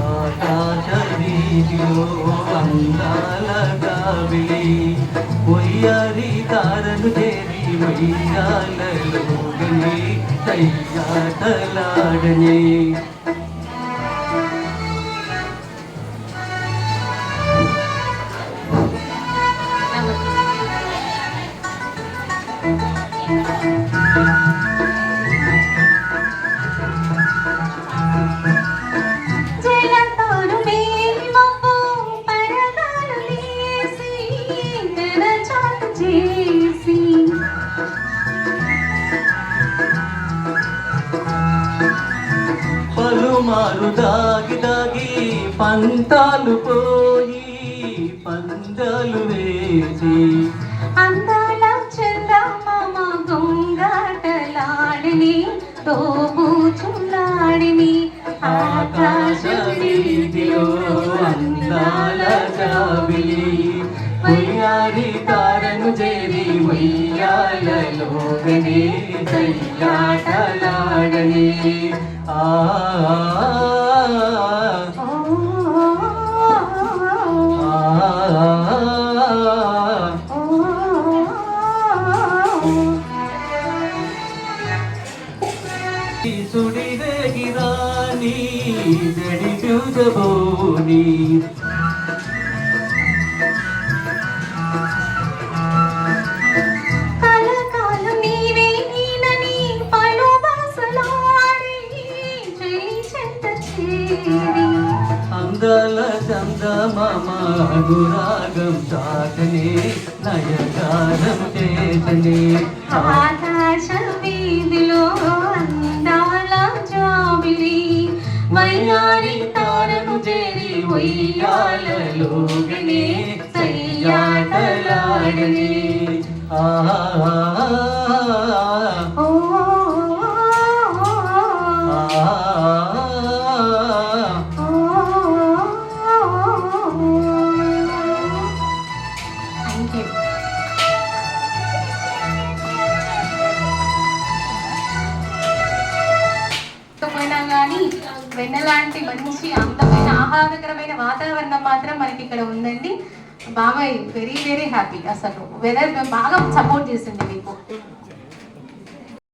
ఆకాశ వీధిలో అందాల గాబిలి పొయ్యారి తారను చేరి వయ్యాలలోగని తయ్యాటలాడని పలుమారు దాగి దాగి పంతాలు పోయి పందాలు వేసి అందాల చందమామ గొంగాటలాడిని తోబూచులాడిని ఆకాశ వీధిలో అందాల జాబిలి పొయ్యారి తారను చేరి వయ్యాలలోగని తయ్యాటలాడని ఆ సుడిరేగిరాని జడి చూజబోని కలకాలం నీవే నీనని పలు బాసలాడి చెలి చెంత చేరి అందాల చందమామ గురాగం చాటని నయగారం చేసని ఆకాశ వీధిలో అందాల జాబిలి వయ్యారి తారను చేరి వయ్యాలలోగని తయ్యాటలాడని ఆ కానీ వెన్నలాంటి మంచి అందమైన ఆహ్లాదకరమైన వాతావరణం మాత్రం మనకి ఇక్కడ ఉందండి. బాబాయ్ వెరీ వెరీ హ్యాపీ. అసలు వెదర్ బాగా సపోర్ట్ చేసింది మీకు.